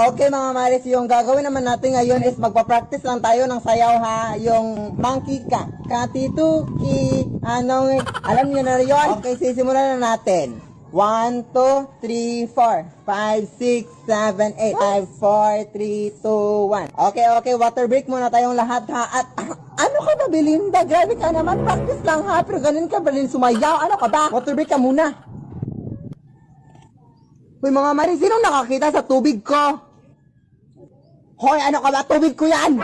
Okay mga Maris, yung gagawin naman natin ngayon is magpa-practice lang tayo ng sayaw ha. Yung monkey ka. Katituki. Anong, alam niyo na yun? Okay, sisimulan na natin. 1, 2, 3, 4, 5, 6, 7, 8, 5, 4, 3, 2, 1. Okay, water break muna tayong lahat ha. At ano ka ba, Belinda? Grabe ka naman. Practice lang ha. Pero ganun ka ba rin sumayaw? Ano ka ba? Water break ka muna. Hoy mga Maris, sinong nakakita sa tubig ko? Hoy, ano ka ba? Tubig ko yan!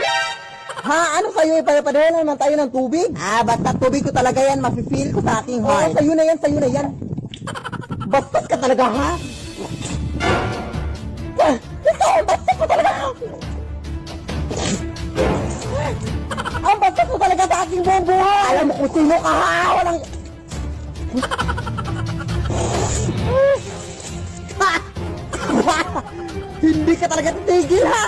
Ha? Ano sa'yo? Ipapadala naman tayo ng tubig? Basta tubig ko talaga yan. Mafe-feel ko sa aking heart. Sa'yo na yan. Bastos ka talaga, ha? Ikaw, bastos ko talaga! Ang bastos ko talaga sa aking buong buhay! Alam mo kung sino ka, ha? Walang... Hindi ka talaga titigil, ha?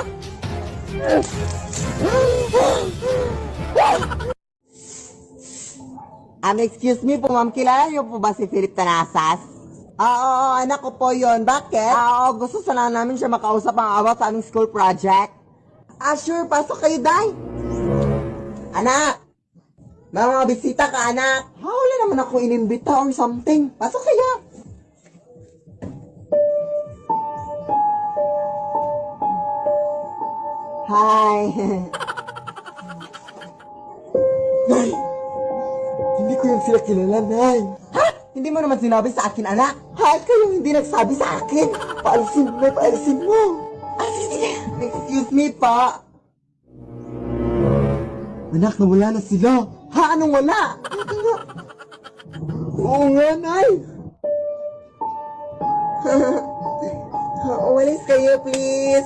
Excuse me po ma'am, kilala niyo po ba si Philip Tanasas? Oo, anak ko po yon. Bakit? Gusto sana namin siya makausap ang about sa aming school project. Sure, pasok kayo, Day. Anak! May mga bisita ka, anak. Wala naman ako inimbita or something. Pasok kayo. Hi! Nay! Hindi ko yung sila kilala, Nay. Ha? Hindi mo naman sinabi sa akin, anak. Kayo hindi nagsabi sa akin. Paalisin mo. Sige. Excuse me, pa. Anak, nawala na sila. Anong wala? Oo nga, Nay. Umalis kayo, please.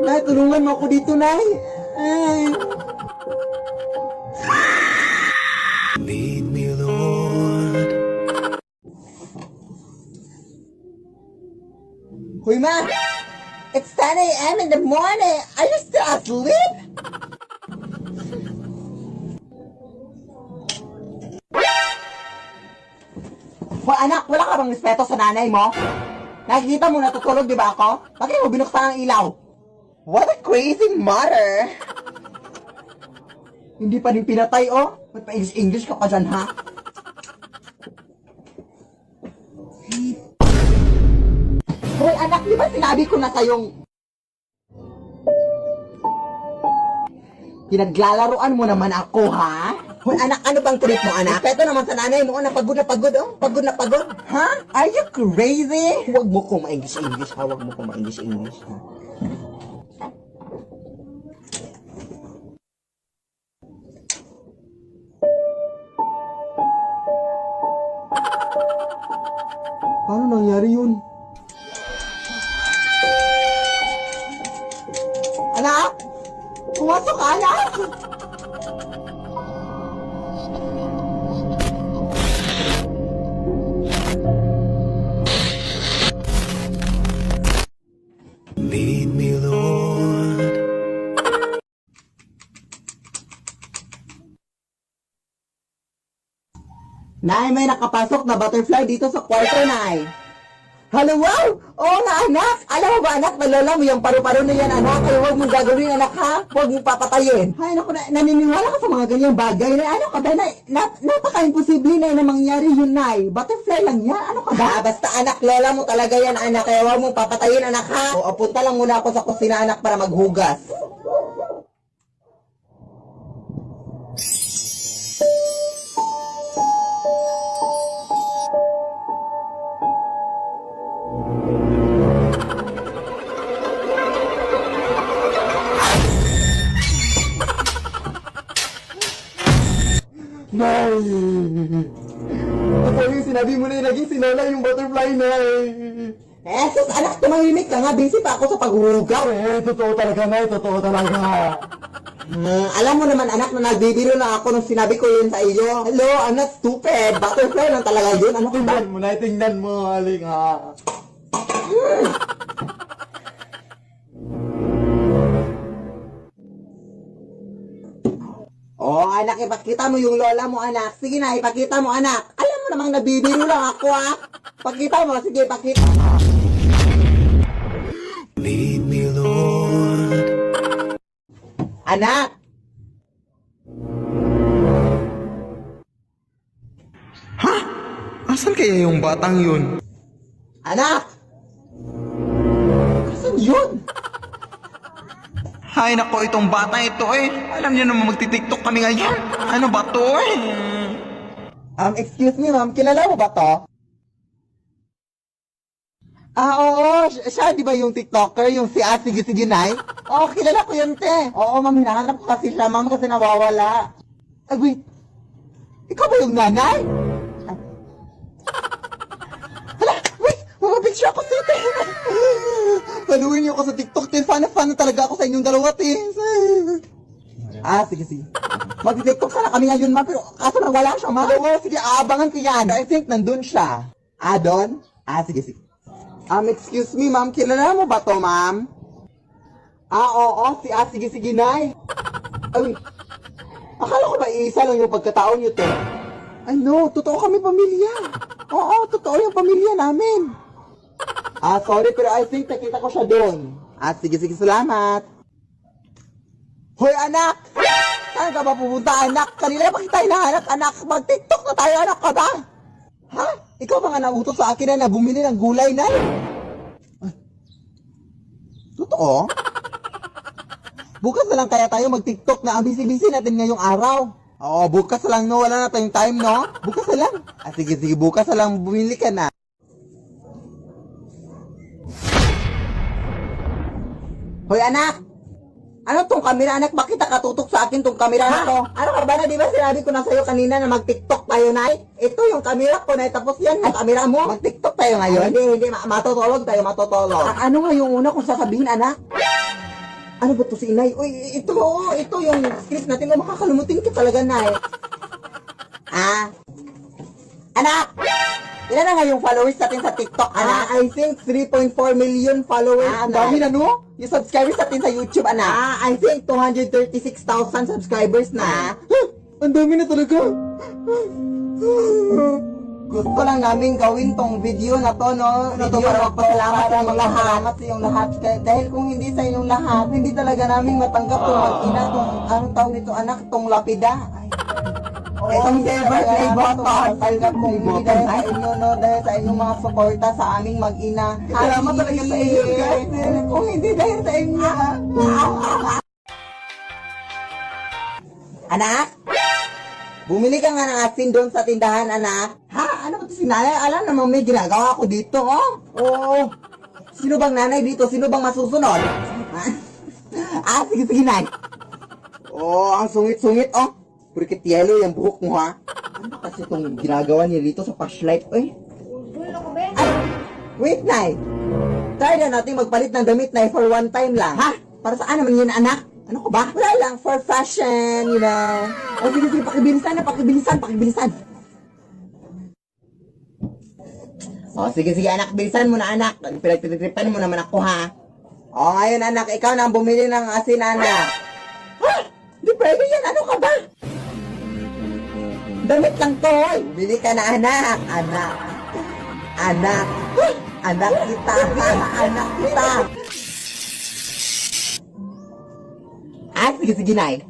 Nay, tulungan mo ako dito, Nay. Lead me, Lord. Hoy, Ma! It's 10 a.m. in the morning! Are you still asleep? Hoy, anak! Wala ka bang respeto sa nanay mo? Nakikita mo natutulog, di ba ako? Bakit mo binuksan ang ilaw? What a crazy mother! Hindi pa rin pinatay, oh. Ba't pa-English ka pa dyan, ha? Hoy, anak, di ba sinabi ko na sa'yong... Pinaglalaruan mo naman ako, ha? Hoy, anak, ano bang trip mo, anak? Peto naman sa nanay mo, napagod na pagod, oh. Pagod na pagod. Ha? Are you crazy? Huwag mo kong ma-English, ha? Huwag mo kong ma-English, ha? Paano nangyari yun? Anak! Pumasok ka, anak! Lead me, Lord. Nay, may nakapasok na butterfly dito sa kwarto, Nay. Hello, wow! Oo nga, anak! Alam mo ba, anak, nalola mo yung paru-paro na yan, anak? Kaya huwag mong gagawin, anak, ha? Huwag mong papatayin. Ay, naku, naniniwala ka sa mga ganyang bagay. Na, ano ka ba, napaka-imposible na mangyari yun, Nay. Butterfly lang yan. Ano ka ba? Basta, anak, lola mo talaga yan, anak. Kaya huwag mong papatayin, anak, ha? O, punta lang muna ako sa kusina, anak, para maghugas. Nay! Ako yung sinabi mo na naging sinola yung butterfly, Nay. Sus, anak, tumahimik ka nga. Busy pa ako sa paghuhugaw. Totoo talaga, Nay. Totoo talaga. Alam mo naman, anak, na nagbibiro na ako nung sinabi ko yun sa iyo. Hello, anak, stupid. Butterfly lang talaga yun. Ano ka ba? Tingnan mo, Nay. Tingnan mo. Haling, ha. Oh, anak, ipakita mo yung lola mo, anak. Sige na, ipakita mo, anak. Alam mo namang nabibiro lang ako, ha? Pakita mo, sige, pakita. Lead me, Lord. Anak! Asan kaya yung batang yun? Anak! Asan yun? Hay nako, itong bata ito eh. Alam niyo naman magti-tiktok kami ngayon. Ano ba to eh? Excuse me, ma'am. Kilala mo ba to? Oo. Siya, di ba yung TikToker? Yung si Sige Sige Nay? Oo, kilala ko yun, te. Oo, ma'am. Hinahanap ko kasi siya, ma'am, kasi nawawala. Ay, wait. Ikaw ba yung nanay? Hala, wait. Mamapicture ako sa te. Paluin niyo ako sa TikTok, te. Fan na talaga ako sa inyong dalawa, te. Sige, sige. Mag-TikTok sana kami ngayon, ma'am. Pero kaso nang wala siya, ma'am. Oo, sige, aabangan ko yan. I think nandun siya. Doon? Sige, sige. Excuse me, ma'am. Kilala mo ba to, ma'am? Oo, si Sige Sige Nay. Ay, akala ko ba isa lang yung pagkatao niyo, te? Ay, no. Totoo kami pamilya. Oo, totoo yung pamilya namin. Sorry, pero I think nakita ko siya doon. Sige, sige. Salamat. Hoy, anak! Saan ka ba pupunta, anak? Kanina pa kita hinahanap, anak. Mag-TikTok na tayo, anak ka ba? Ha? Ikaw ba nga nautos sa akin na bumili ng gulay, na? Totoo? Bukas na lang kaya tayo mag-TikTok na ang busy-busy natin ngayong araw. Oo, bukas na lang, no? Wala na tayong time, no? Bukas na lang. Sige, sige, bukas na lang bumili ka na. Hoy, anak! Ano tong kamera, anak? Bakit nakatutok sa akin tong kamera na to? Ano ka ba na, di ba sinabi ko na sa'yo kanina na mag-TikTok tayo, Nay? Ito yung kamera ko, Nay. Tapos yan, yung kamera mo. Mag-TikTok tayo ngayon? Hindi. Matutulog tayo, matutulog. Ano nga yung una kong sasabihin, anak? Ano ba to si Inay? Uy, ito yung script natin. Makakalimutin ka talaga, Nay. Anak! Ilan na nga yung followers natin sa TikTok, anak? I think 3.4 million followers. Ang dami na, no? Yung subscribers natin sa YouTube, anak. I think 236,000 subscribers na. Ang dami na talaga. Gusto lang namin gawin tong video na to, no? Video na magpasalamat sa mga salamat sa inyong lahat. Dahil kung hindi sa inyong lahat, hindi talaga namin matanggap tong mag-ina, tong, anong tawag nito, anak, tong lapida. Itong birthday button. Tanggap kong hindi dahil sa inyo, no? Dahil sa inyong mga suporta sa aming mag-ina. Salamat talaga sa inyo, guys. Kung hindi dahil sa inyo. Anak? Bumili ka nga ng asin doon sa tindahan, anak. Ha? Ano ba ito si nanay? Alam namang may ginagawa ko dito, oh. Oo. Sino bang nanay dito? Sino bang masusunod? Sige, sige, nay. Ang sungit-sungit, oh. Purkit yellow yung buhok mo, ha? Ano kasi itong ginagawa niya dito sa flashlight, eh? Wait, Nay! Try na natin magpalit ng damit, Nay, for one time lang. Ha? Para saan naman yun, anak? Ano ko ba? Wala lang, for fashion, you know. Sige, pakibilisan na, pakibilisan. Sige, anak, bilisan mo na, anak. Pinagtitripan mo naman ako, ha? Ngayon, anak, ikaw na ang bumili ng asin, anak. Ha? Di pwede yan, ano ka ba? Damit lang to, bili ka na, anak. Anak kita. Sige, Nay.